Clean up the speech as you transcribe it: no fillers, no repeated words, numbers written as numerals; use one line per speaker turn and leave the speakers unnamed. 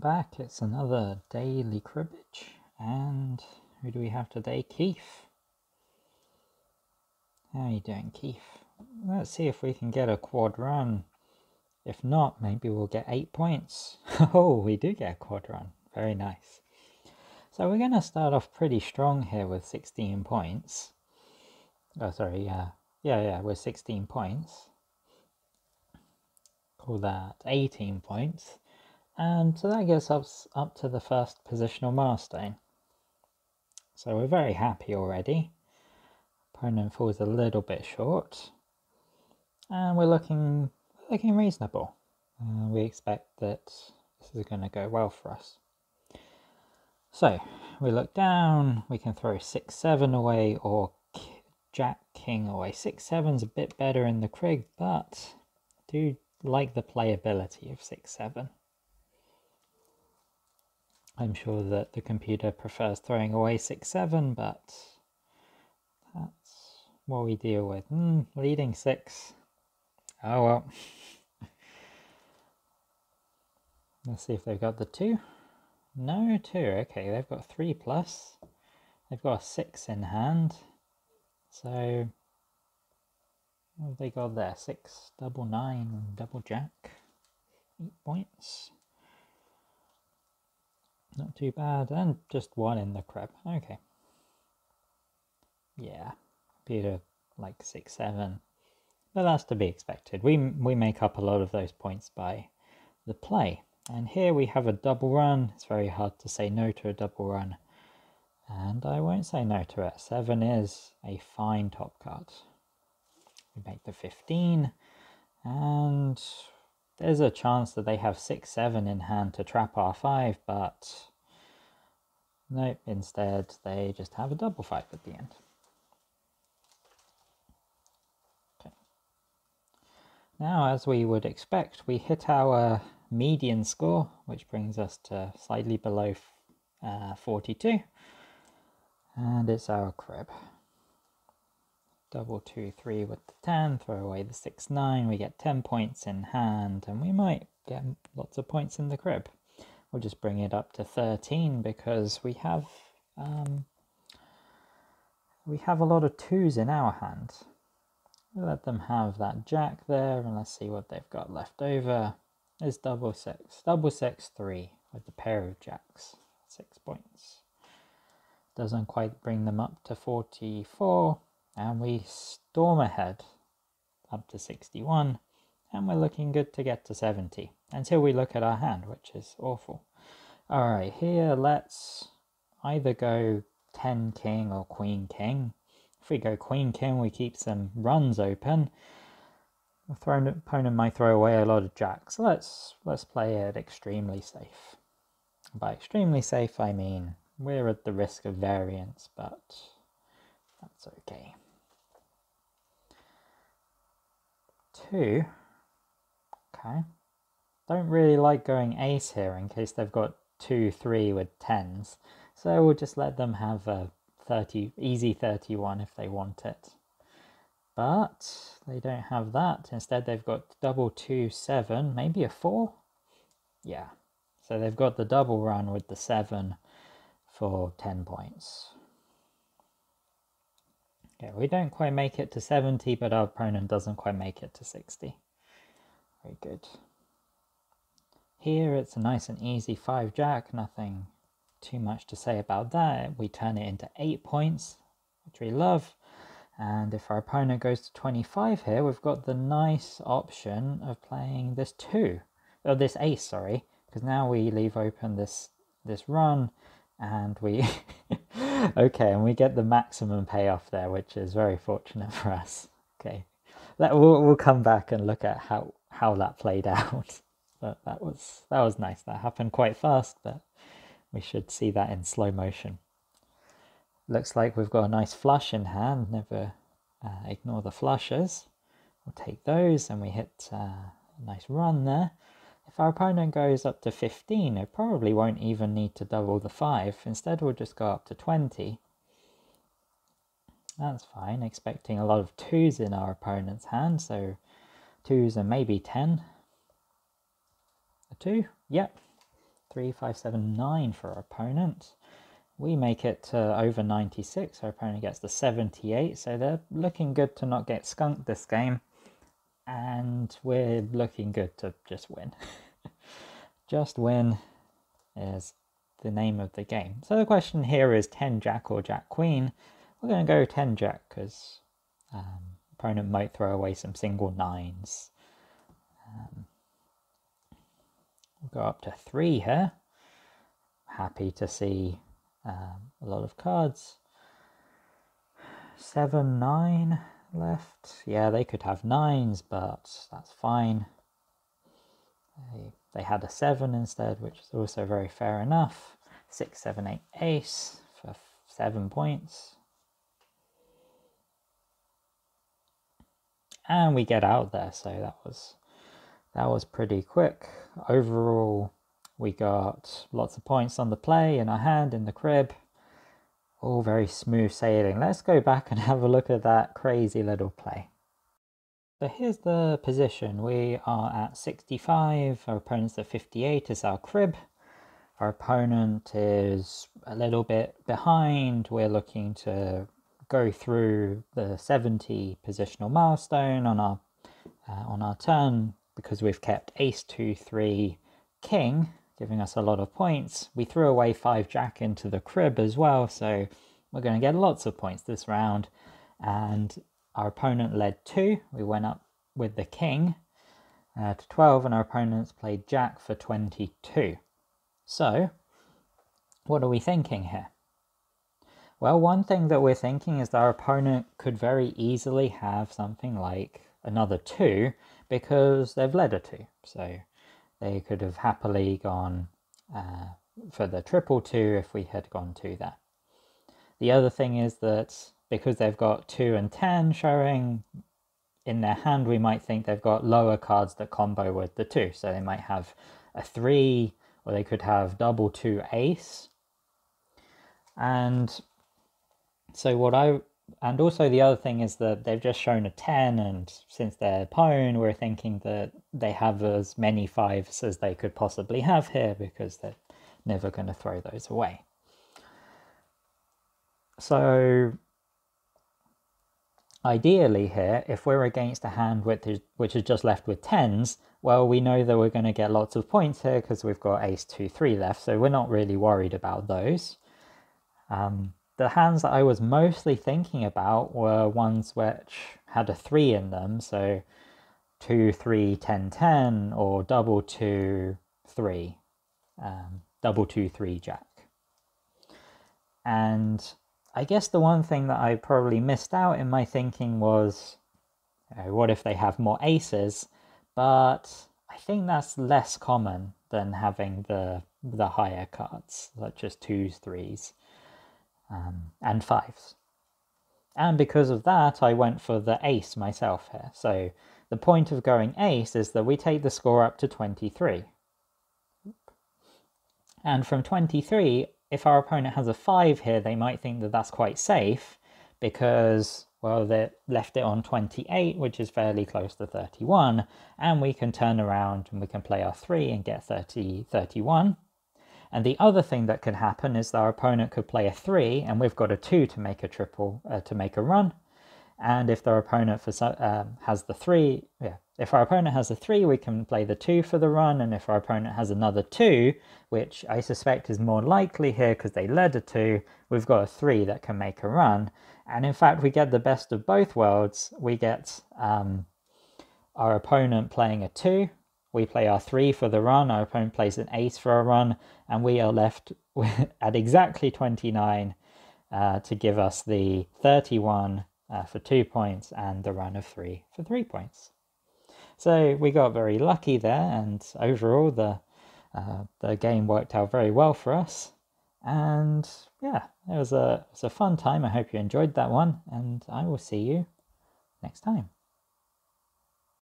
back. It's another daily cribbage, and who do we have today? Keith. How are you doing, Keith? Let's see if we can get a quad run. If not, maybe we'll get 8 points. Oh, we do get a quad run. Very nice. So we're going to start off pretty strong here with 16 points. Oh, sorry, yeah, with 16 points. Call that 18 points. And so that gets us up to the first positional milestone. So we're very happy already. Opponent falls a little bit short. And we're looking reasonable. We expect that this is going to go well for us. So we look down, we can throw 6-7 away or Jack King away. 6-7's a bit better in the Crig, but I do like the playability of 6-7. I'm sure that the computer prefers throwing away 6-7, but that's what we deal with. Leading 6. Oh well. Let's see if they've got the 2. No 2. Okay, they've got 3+. They've got a 6 in hand. So what have they got there? 6, double 9, double jack. 8 points. Not too bad. And just 1 in the crib. Okay. Yeah. Computer like 6-7. But that's to be expected. We make up a lot of those points by the play. And here we have a double run. It's very hard to say no to a double run. And I won't say no to it. 7 is a fine top card. We make the 15. And there's a chance that they have 6-7 in hand to trap our 5. But nope, instead they just have a double 5 at the end. Now, as we would expect, we hit our median score, which brings us to slightly below 42. And it's our crib. Double 2, 3 with the 10, throw away the 6, 9. We get 10 points in hand, and we might get lots of points in the crib. We'll just bring it up to 13 because we have a lot of 2s in our hand. We'll let them have that jack there, and let's see what they've got left over. Is double 6. Double 6, 3 with the pair of jacks. 6 points. Doesn't quite bring them up to 44. And we storm ahead up to 61. And we're looking good to get to 70. Until we look at our hand, which is awful. Alright, here let's either go 10 king or queen king. If we go queen king, we keep some runs open. The opponent might throw away a lot of jacks. So let's play it extremely safe. By extremely safe, I mean we're at the risk of variance, but that's okay. 2. Okay. Don't really like going ace here in case they've got 2, 3 with 10s. So we'll just let them have a easy 31 if they want it. But they don't have that. Instead they've got double 2, 7, maybe a 4? Yeah. So they've got the double run with the 7 for 10 points. Okay, we don't quite make it to 70, but our opponent doesn't quite make it to 60. Very good. Here it's a nice and easy 5 jack, nothing too much to say about that. We turn it into 8 points, which we love. And if our opponent goes to 25 here, we've got the nice option of playing this 2, or this ace, sorry, because now we leave open this run, and we okay, and we get the maximum payoff there, which is very fortunate for us. Okay, we'll come back and look at how that played out. But that was nice. That happened quite fast, but we should see that in slow motion. Looks like we've got a nice flush in hand. Never ignore the flushes. We'll take those and we hit a nice run there. If our opponent goes up to 15, it probably won't even need to double the 5. Instead, we'll just go up to 20. That's fine. Expecting a lot of 2s in our opponent's hand, so 2s and maybe 10. A 2? Yep. 3, 5, 7, 9 for our opponent. We make it to over 96. Our opponent gets the 78. So they're looking good to not get skunked this game. And we're looking good to just win. Just win is the name of the game. So the question here is 10 Jack or Jack Queen. We're going to go 10 Jack because opponent might throw away some single nines. We'll go up to 3 here. Happy to see a lot of cards. 7, 9 left. Yeah, they could have 9s, but that's fine. They had a 7 instead, which is also very fair enough. 6, 7, 8 ace for 7 points. And we get out there, so that was pretty quick. Overall, we got lots of points on the play, in our hand, in the crib. All very smooth sailing. Let's go back and have a look at that crazy little play. So here's the position. We are at 65, our opponent's at 58 is our crib. Our opponent is a little bit behind. We're looking to go through the 70 positional milestone on our turn because we've kept ace, 2, 3, king, giving us a lot of points. We threw away 5 Jack into the crib as well, so we're going to get lots of points this round. And our opponent led 2. We went up with the king to 12, and our opponents played Jack for 22. So, what are we thinking here? Well, one thing that we're thinking is that our opponent could very easily have something like another 2 because they've led a 2. So they could have happily gone for the triple 2 if we had gone to that. The other thing is that because they've got 2 and 10 showing in their hand, we might think they've got lower cards that combo with the 2. So they might have a 3, or they could have double 2 ace. And so and also the other thing is that they've just shown a 10, and since they're pwn, we're thinking that they have as many 5s as they could possibly have here because they're never going to throw those away. So ideally here, if we're against a hand which is just left with 10s, well, we know that we're going to get lots of points here because we've got ace, 2, 3 left, so we're not really worried about those. The hands that I was mostly thinking about were ones which had a 3 in them, so 2, 3, 10, 10, or double 2, 3, double 2, 3 Jack. And I guess the one thing that I probably missed out in my thinking was, what if they have more aces? But I think that's less common than having the higher cards, such as 2s, 3s. And 5s. And because of that, I went for the ace myself here. So the point of going ace is that we take the score up to 23. And from 23, if our opponent has a 5 here, they might think that that's quite safe because, well, they left it on 28, which is fairly close to 31, and we can turn around and we can play our 3 and get 31. And the other thing that could happen is that our opponent could play a 3, and we've got a 2 to make a triple, to make a run. And if their opponent has the 3, if our opponent has a 3, we can play the 2 for the run. And if our opponent has another 2, which I suspect is more likely here because they led a 2, we've got a 3 that can make a run. And in fact, we get the best of both worlds. We get our opponent playing a 2. We play our 3 for the run, our opponent plays an ace for a run, and we are left at exactly 29 to give us the 31 for 2 points and the run of 3 for 3 points. So we got very lucky there, and overall the game worked out very well for us. And yeah, it was a fun time. I hope you enjoyed that one, and I will see you next time.